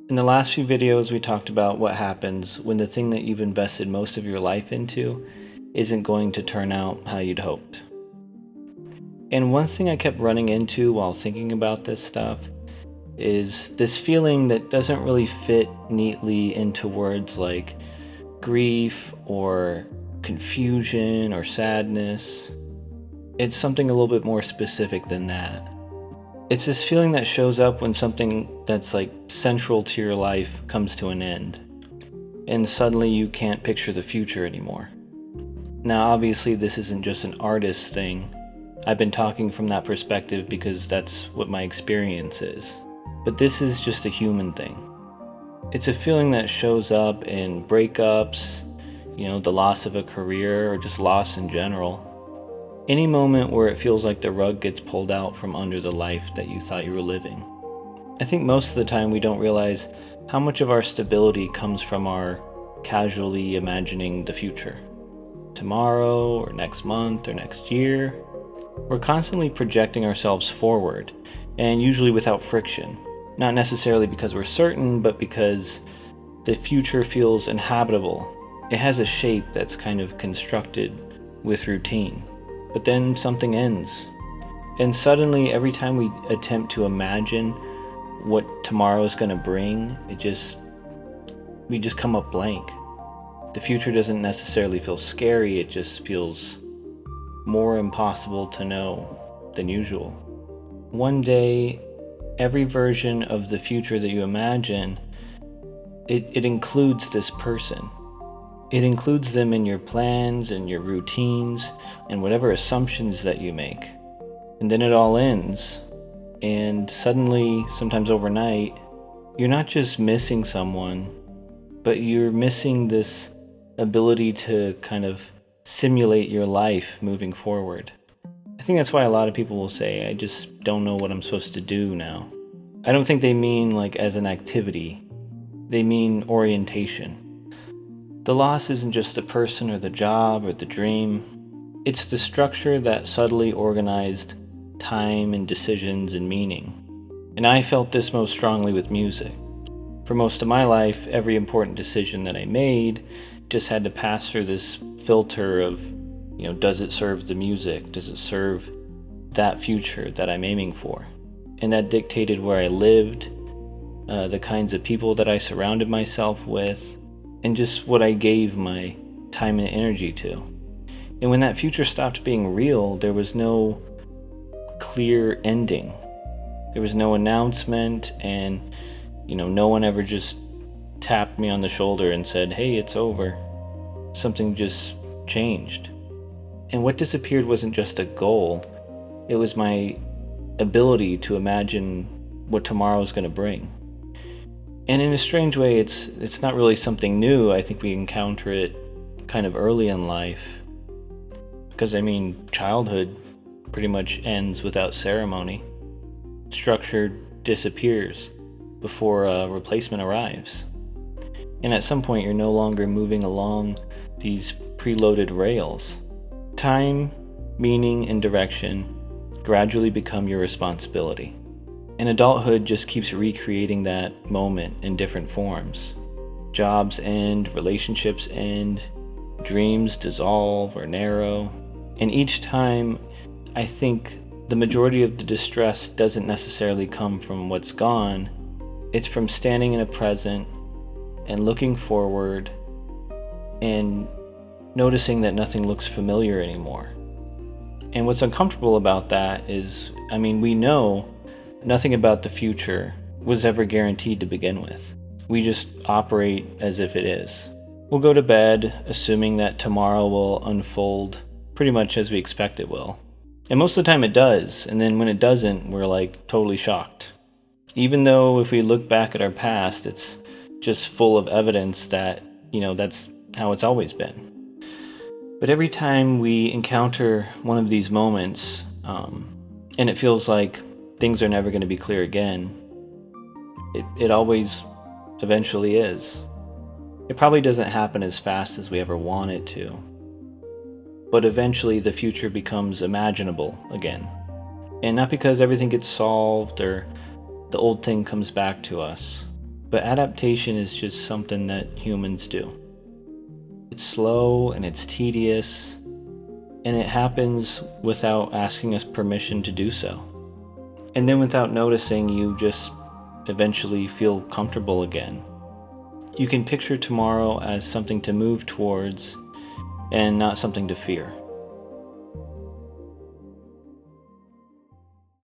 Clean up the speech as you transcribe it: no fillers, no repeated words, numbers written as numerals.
In the last few videos, we talked about what happens when the thing that you've invested most of your life into isn't going to turn out how you'd hoped. And one thing I kept running into while thinking about this stuff is this feeling that doesn't really fit neatly into words like grief or confusion or sadness. It's something a little bit more specific than that. It's this feeling that shows up when something that's like central to your life comes to an end, and suddenly you can't picture the future anymore. Now, obviously, this isn't just an artist thing. I've been talking from that perspective because that's what my experience is. But this is just a human thing. It's a feeling that shows up in breakups, the loss of a career, or just loss in general. Any moment where it feels like the rug gets pulled out from under the life that you thought you were living. I think most of the time we don't realize how much of our stability comes from our casually imagining the future. Tomorrow, or next month, or next year. We're constantly projecting ourselves forward, and usually without friction. Not necessarily because we're certain, but because the future feels inhabitable. It has a shape that's kind of constructed with routine. But then something ends. And suddenly, every time we attempt to imagine what tomorrow is going to bring, we just come up blank. The future doesn't necessarily feel scary, it just feels more impossible to know than usual. One day, every version of the future that you imagine, it includes this person. It includes them in your plans and your routines and whatever assumptions that you make. And then it all ends. And suddenly, sometimes overnight, you're not just missing someone, but you're missing this ability to kind of simulate your life moving forward. I think that's why a lot of people will say, I just don't know what I'm supposed to do now. I don't think they mean like as an activity. They mean orientation. The loss isn't just the person or the job or the dream. It's the structure that subtly organized time and decisions and meaning. And I felt this most strongly with music. For most of my life, every important decision that I made just had to pass through this filter of, does it serve the music? Does it serve that future that I'm aiming for? And that dictated where I lived, the kinds of people that I surrounded myself with, and just what I gave my time and energy to. And when that future stopped being real, there was no clear ending. There was no announcement, and no one ever just tapped me on the shoulder and said, hey, it's over. Something just changed. And what disappeared wasn't just a goal, it was my ability to imagine what tomorrow is going to bring. And in a strange way, it's not really something new. I think we encounter it kind of early in life. Because, childhood pretty much ends without ceremony. Structure disappears before a replacement arrives. And at some point, you're no longer moving along these preloaded rails. Time, meaning, and direction gradually become your responsibility. And adulthood just keeps recreating that moment in different forms. Jobs end, relationships end, dreams dissolve or narrow. And each time, I think the majority of the distress doesn't necessarily come from what's gone. It's from standing in a present and looking forward and noticing that nothing looks familiar anymore. And what's uncomfortable about that is, we know nothing about the future was ever guaranteed to begin with. We just operate as if it is. We'll go to bed assuming that tomorrow will unfold pretty much as we expect it will. And most of the time it does, and then when it doesn't, we're like totally shocked. Even though if we look back at our past, it's just full of evidence that, that's how it's always been. But every time we encounter one of these moments, and it feels like things are never going to be clear again, it always eventually is. It probably doesn't happen as fast as we ever want it to, but eventually the future becomes imaginable again. And not because everything gets solved or the old thing comes back to us, But adaptation is just something that humans do. It's slow and it's tedious, and it happens without asking us permission to do so. And then without noticing, you just eventually feel comfortable again. You can picture tomorrow as something to move towards and not something to fear.